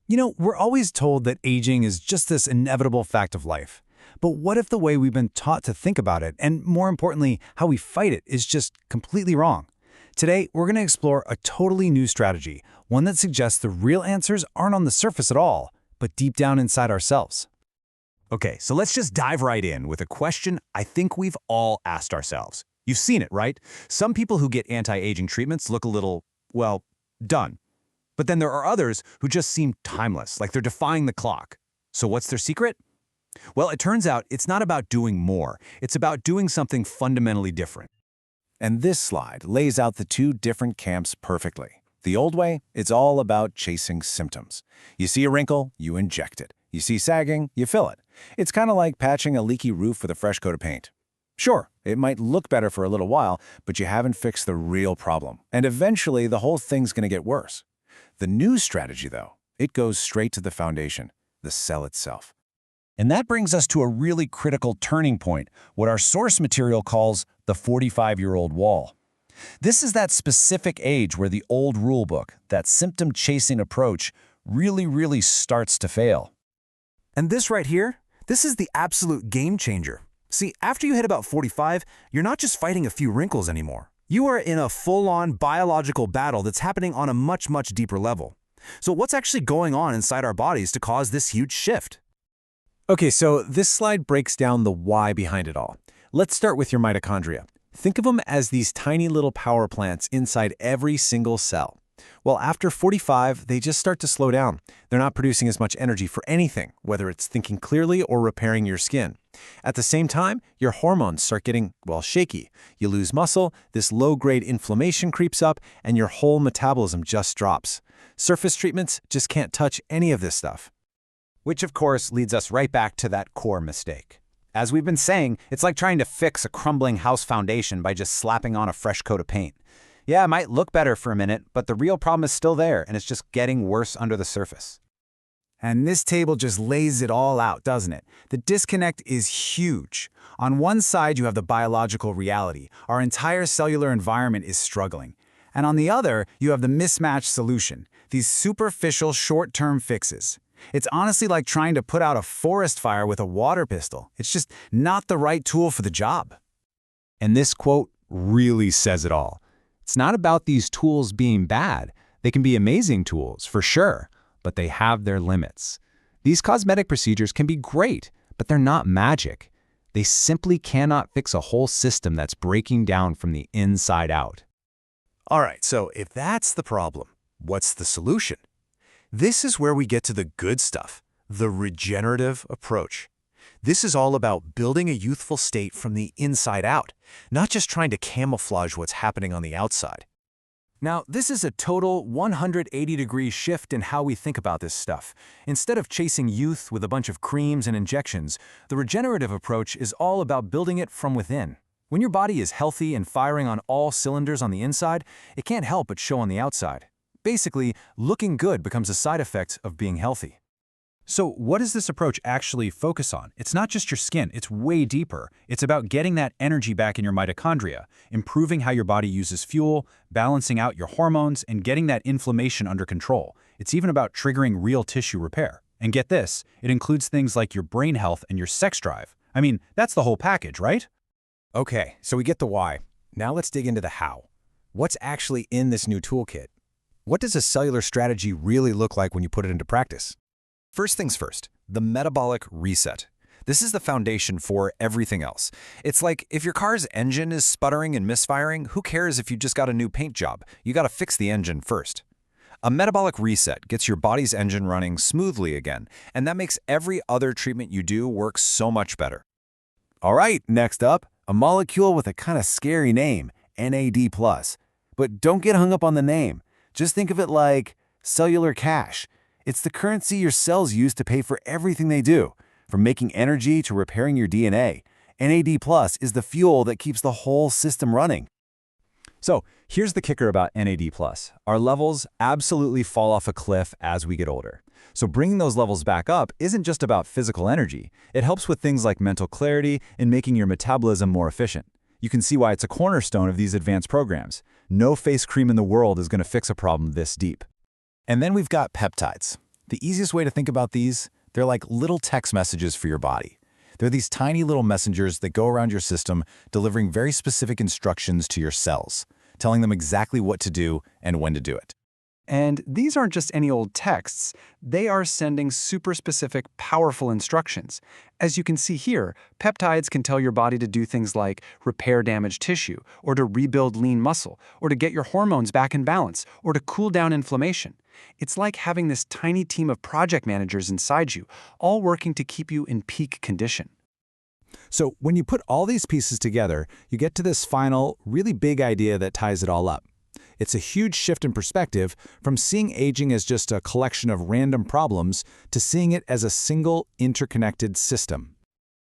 We're always told that aging is just this inevitable fact of life. But what if the way we've been taught to think about it, and more importantly, how we fight it, is just completely wrong? Today, we're going to explore a totally new strategy, one that suggests the real answers aren't on the surface at all, but deep down inside ourselves. Okay, so let's just dive right in with a question I think we've all asked ourselves. You've seen it, right? Some people who get anti-aging treatments look a little, well, done. But then there are others who just seem timeless, like they're defying the clock. So what's their secret? Well, it turns out it's not about doing more. It's about doing something fundamentally different. And this slide lays out the two different camps perfectly. The old way, it's all about chasing symptoms. You see a wrinkle, you inject it. You see sagging, you fill it. It's kind of like patching a leaky roof with a fresh coat of paint. Sure, it might look better for a little while, but you haven't fixed the real problem. And eventually, the whole thing's going to get worse. The new strategy, though, it goes straight to the foundation, the cell itself. And that brings us to a really critical turning point, what our source material calls the 45-year-old wall. This is that specific age where the old rulebook, that symptom-chasing approach, really starts to fail. And this right here, this is the absolute game changer. See, after you hit about 45, you're not just fighting a few wrinkles anymore. You are in a full-on biological battle that's happening on a much deeper level. So what's actually going on inside our bodies to cause this huge shift? Okay, so this slide breaks down the why behind it all. Let's start with your mitochondria. Think of them as these tiny little power plants inside every single cell. Well, after 45, they just start to slow down. They're not producing as much energy for anything, whether it's thinking clearly or repairing your skin. At the same time, your hormones start getting, shaky. You lose muscle, this low-grade inflammation creeps up, and your whole metabolism just drops. Surface treatments just can't touch any of this stuff. Which, of course, leads us right back to that core mistake. As we've been saying, it's like trying to fix a crumbling house foundation by just slapping on a fresh coat of paint. Yeah, it might look better for a minute, but the real problem is still there, and it's just getting worse under the surface. And this table just lays it all out, doesn't it? The disconnect is huge. On one side, you have the biological reality. Our entire cellular environment is struggling. And on the other, you have the mismatched solution, these superficial short-term fixes. It's honestly like trying to put out a forest fire with a water pistol. It's just not the right tool for the job. And this quote really says it all. It's not about these tools being bad. They can be amazing tools, for sure, but they have their limits. These cosmetic procedures can be great, but they're not magic. They simply cannot fix a whole system that's breaking down from the inside out. All right, so if that's the problem, what's the solution? This is where we get to the good stuff, the regenerative approach. This is all about building a youthful state from the inside out, not just trying to camouflage what's happening on the outside. Now, this is a total 180-degree shift in how we think about this stuff. Instead of chasing youth with a bunch of creams and injections, the regenerative approach is all about building it from within. When your body is healthy and firing on all cylinders on the inside, it can't help but show on the outside. Basically, looking good becomes a side effect of being healthy. So what does this approach actually focus on? It's not just your skin, it's way deeper. It's about getting that energy back in your mitochondria, improving how your body uses fuel, balancing out your hormones, and getting that inflammation under control. It's even about triggering real tissue repair. And get this, it includes things like your brain health and your sex drive. I mean, that's the whole package, right? Okay, so we get the why. Now let's dig into the how. What's actually in this new toolkit? What does a cellular strategy really look like when you put it into practice? First things first, the metabolic reset. This is the foundation for everything else. It's like if your car's engine is sputtering and misfiring, who cares if you just got a new paint job? You got to fix the engine first. A metabolic reset gets your body's engine running smoothly again, and that makes every other treatment you do work so much better. All right, next up, a molecule with a kind of scary name, NAD+. But don't get hung up on the name. Just think of it like cellular cash. It's the currency your cells use to pay for everything they do, from making energy to repairing your DNA. NAD+ is the fuel that keeps the whole system running. So here's the kicker about NAD+. Our levels absolutely fall off a cliff as we get older. So bringing those levels back up isn't just about physical energy. It helps with things like mental clarity and making your metabolism more efficient. You can see why it's a cornerstone of these advanced programs. No face cream in the world is going to fix a problem this deep. And then we've got peptides. The easiest way to think about these, they're like little text messages for your body. They're these tiny little messengers that go around your system, delivering very specific instructions to your cells, telling them exactly what to do and when to do it. And these aren't just any old texts. They are sending super specific, powerful instructions. As you can see here, peptides can tell your body to do things like repair damaged tissue, or to rebuild lean muscle, or to get your hormones back in balance, or to cool down inflammation. It's like having this tiny team of project managers inside you, all working to keep you in peak condition. So when you put all these pieces together, you get to this final, really big idea that ties it all up. It's a huge shift in perspective from seeing aging as just a collection of random problems to seeing it as a single, interconnected system.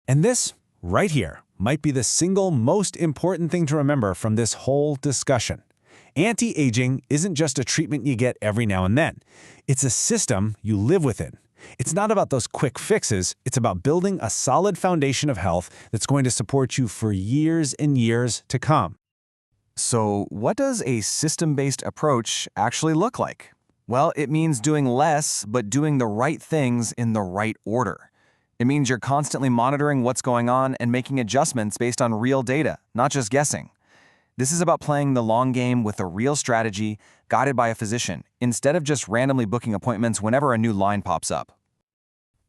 And this, right here, might be the single most important thing to remember from this whole discussion. Anti-aging isn't just a treatment you get every now and then. It's a system you live within. It's not about those quick fixes. It's about building a solid foundation of health that's going to support you for years and years to come. So what does a system-based approach actually look like? Well, it means doing less, but doing the right things in the right order. It means you're constantly monitoring what's going on and making adjustments based on real data, not just guessing. This is about playing the long game with a real strategy, guided by a physician, instead of just randomly booking appointments whenever a new line pops up.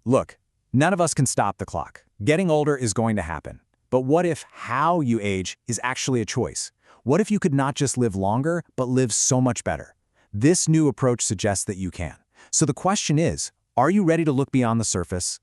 Look, none of us can stop the clock. Getting older is going to happen. But what if how you age is actually a choice? What if you could not just live longer, but live so much better? This new approach suggests that you can. So the question is, are you ready to look beyond the surface,